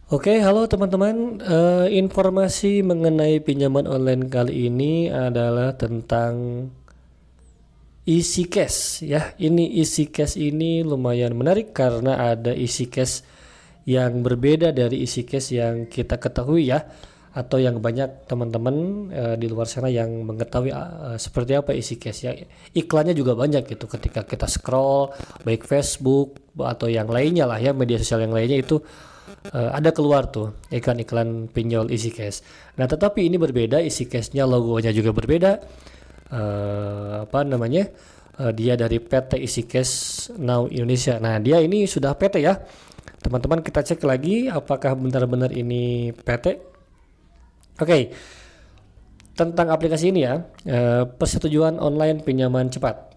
Oke, halo teman-teman. Informasi mengenai pinjaman online kali ini adalah tentang isi cash ya. Isi cash ini lumayan menarik karena ada isi cash yang berbeda dari isi cash yang kita ketahui ya, atau yang banyak teman-teman di luar sana yang mengetahui seperti apa isi cash ya. Iklannya juga banyak gitu ketika kita scroll baik Facebook atau yang lainnya lah ya, media sosial yang lainnya itu ada keluar tuh iklan-iklan pinjol isi cash. Nah, tetapi ini berbeda, isi cashnya logonya juga berbeda. Apa namanya? Dia dari PT Isi Cash Now Indonesia. Nah, dia ini sudah PT ya. Teman-teman, kita cek lagi apakah benar-benar ini PT. Oke. Tentang aplikasi ini ya, persetujuan online pinjaman cepat.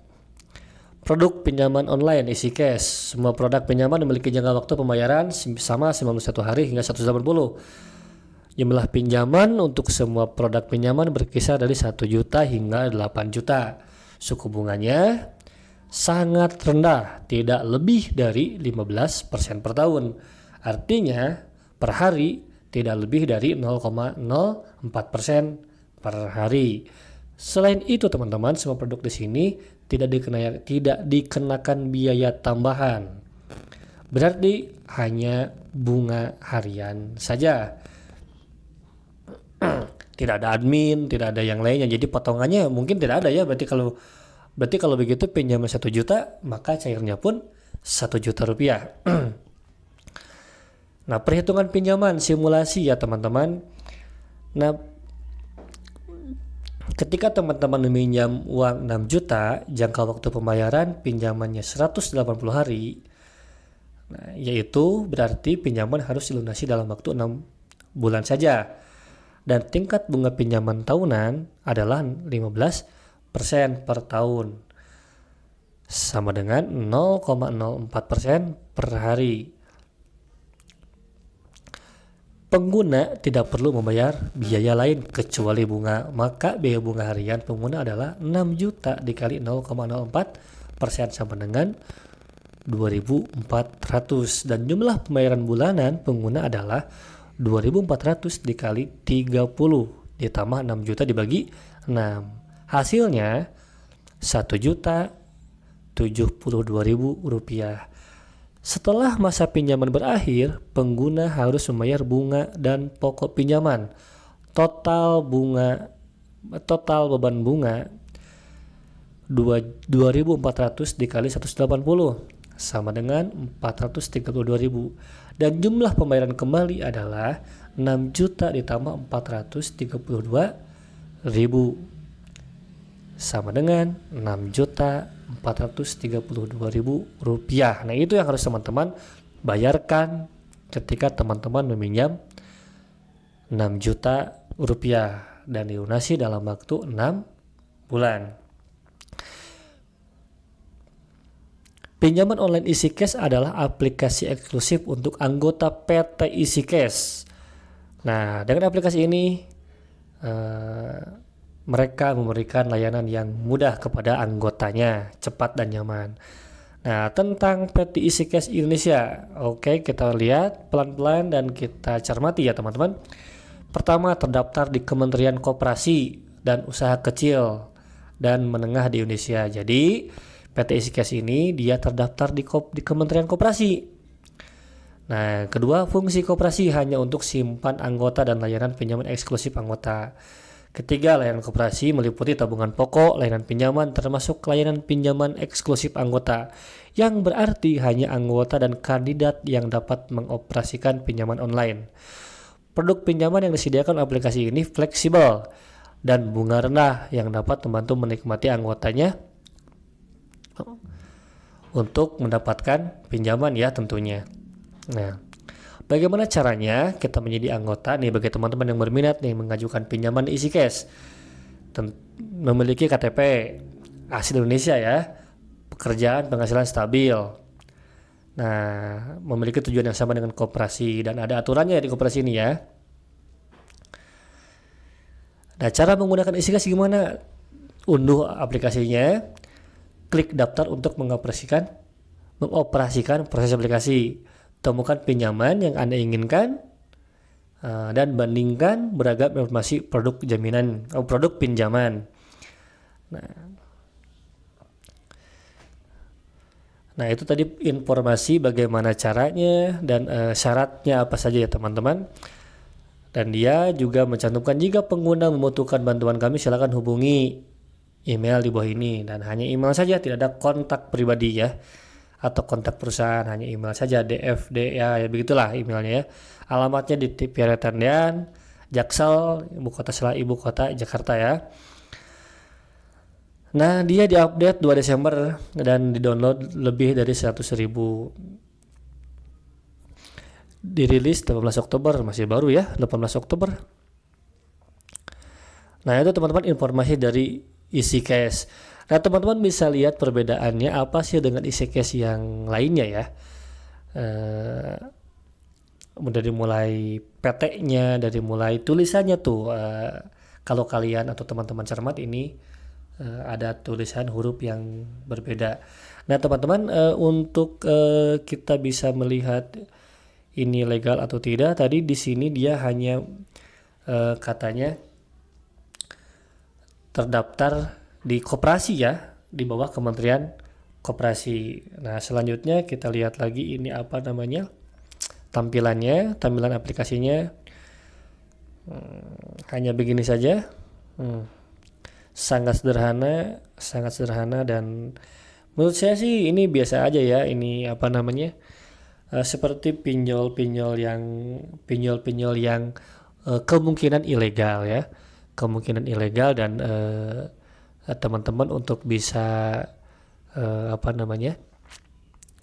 Produk pinjaman online isi cash. Semua produk pinjaman memiliki jangka waktu pembayaran sama 91 hari hingga 180. Jumlah pinjaman untuk semua produk pinjaman berkisar dari 1 juta hingga 8 juta. Suku bunganya sangat rendah, tidak lebih dari 15% per tahun. Artinya per hari tidak lebih dari 0,04% per hari. Selain itu teman-teman, semua produk di sini tidak dikenakan biaya tambahan. Berarti hanya bunga harian saja. Tidak ada admin, tidak ada yang lainnya. Jadi potongannya mungkin tidak ada ya. Berarti kalau begitu pinjaman 1 juta, maka cairnya pun 1 juta rupiah. Nah, perhitungan pinjaman simulasi ya teman-teman. Nah, ketika teman-teman meminjam uang 6 juta, jangka waktu pembayaran pinjamannya 180 hari. Nah, yaitu berarti pinjaman harus dilunasi dalam waktu 6 bulan saja. Dan tingkat bunga pinjaman tahunan adalah 15% per tahun. Sama dengan 0,04% per hari. Pengguna tidak perlu membayar biaya lain kecuali bunga, maka biaya bunga harian pengguna adalah 6 juta dikali 0,04% sama dengan 2.400, dan jumlah pembayaran bulanan pengguna adalah 2.400 dikali 30 ditambah 6 juta dibagi 6. Hasilnya 1.072.000 rupiah. Setelah masa pinjaman berakhir, pengguna harus membayar bunga dan pokok pinjaman. Total beban bunga 2.400 dikali 180 sama dengan 432.000, dan jumlah pembayaran kembali adalah 6 juta ditambah 432.000 sama dengan 6.432.000 rupiah. Nah, itu yang harus teman-teman bayarkan ketika teman-teman meminjam 6 juta rupiah dan dilunasi dalam waktu 6 bulan. Pinjaman online Isi Cash adalah aplikasi eksklusif untuk anggota PT Isi Cash. Nah, dengan aplikasi ini mereka memberikan layanan yang mudah kepada anggotanya, cepat dan nyaman. Nah, tentang PT Isi Cash Indonesia, oke, kita lihat pelan-pelan dan kita cermati ya teman-teman. Pertama, terdaftar di Kementerian Koperasi dan Usaha Kecil dan Menengah di Indonesia. Jadi PT Isi Cash ini dia terdaftar di Kementerian Koperasi. Nah, kedua, fungsi koperasi hanya untuk simpan anggota dan layanan pinjaman eksklusif anggota. Ketiga, layanan koperasi meliputi tabungan pokok, layanan pinjaman, termasuk layanan pinjaman eksklusif anggota, yang berarti hanya anggota dan kandidat yang dapat mengoperasikan pinjaman online. Produk pinjaman yang disediakan aplikasi ini fleksibel dan bunga rendah yang dapat membantu menikmati anggotanya untuk mendapatkan pinjaman ya tentunya. Nah, bagaimana caranya kita menjadi anggota nih bagi teman-teman yang berminat nih mengajukan pinjaman Isi Cash? Memiliki KTP asli Indonesia ya, pekerjaan penghasilan stabil. Nah, memiliki tujuan yang sama dengan koperasi dan ada aturannya di koperasi ini ya. Nah, cara menggunakan Isi Cash gimana? Unduh aplikasinya, klik daftar untuk mengoperasikan proses aplikasi. Temukan pinjaman yang Anda inginkan, dan bandingkan beragam informasi produk jaminan produk pinjaman. Nah, itu tadi informasi bagaimana caranya dan syaratnya apa saja ya teman-teman. Dan dia juga mencantumkan jika pengguna membutuhkan bantuan kami silakan hubungi email di bawah ini, dan hanya email saja, tidak ada kontak pribadi ya atau kontak perusahaan, hanya email saja, DFD ya begitulah emailnya ya. Alamatnya di TPRI Tendean, Jaksel, ibu kota Jakarta ya. Nah, dia diupdate 2 Desember dan didownload lebih dari 100.000. Dirilis 18 Oktober, masih baru ya, 18 Oktober. Nah, itu teman-teman informasi dari EasyCash. Nah, teman-teman bisa lihat perbedaannya apa sih dengan EasyCash yang lainnya ya. Dari mulai PT-nya, dari mulai tulisannya tuh. Kalau kalian atau teman-teman cermat ini ada tulisan huruf yang berbeda. Nah, teman-teman, untuk kita bisa melihat ini legal atau tidak, tadi di sini dia hanya katanya terdaftar di koperasi ya, di bawah Kementerian Koperasi. Nah, selanjutnya kita lihat lagi ini apa namanya, tampilan aplikasinya. Hanya begini saja. Sangat sederhana dan menurut saya sih ini biasa aja ya. Ini apa namanya, seperti pinjol-pinjol yang kemungkinan ilegal ya, dan teman-teman untuk bisa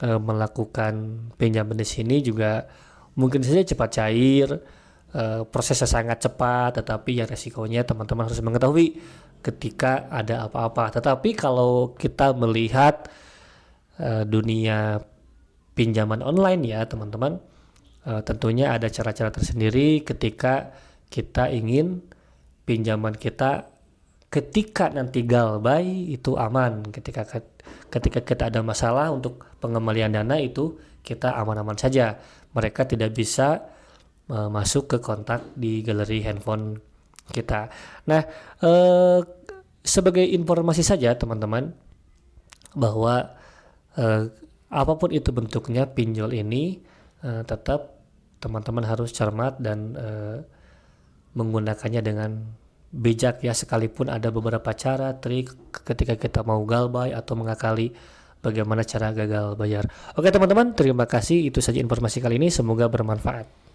melakukan pinjaman di sini juga mungkin saja cepat cair, prosesnya sangat cepat, tetapi ya resikonya teman-teman harus mengetahui ketika ada apa-apa. Tetapi kalau kita melihat dunia pinjaman online ya teman-teman, tentunya ada cara-cara tersendiri ketika kita ingin pinjaman kita ketika nanti galbay itu aman. Ketika kita ada masalah untuk pengembalian dana itu kita aman-aman saja. Mereka tidak bisa masuk ke kontak di galeri handphone kita. Nah, sebagai informasi saja teman-teman, bahwa apapun itu bentuknya pinjol ini, tetap teman-teman harus cermat dan menggunakannya dengan bijak ya, sekalipun ada beberapa cara trik ketika kita mau galbay atau mengakali bagaimana cara gagal bayar. Oke teman-teman, terima kasih, itu saja informasi kali ini, semoga bermanfaat.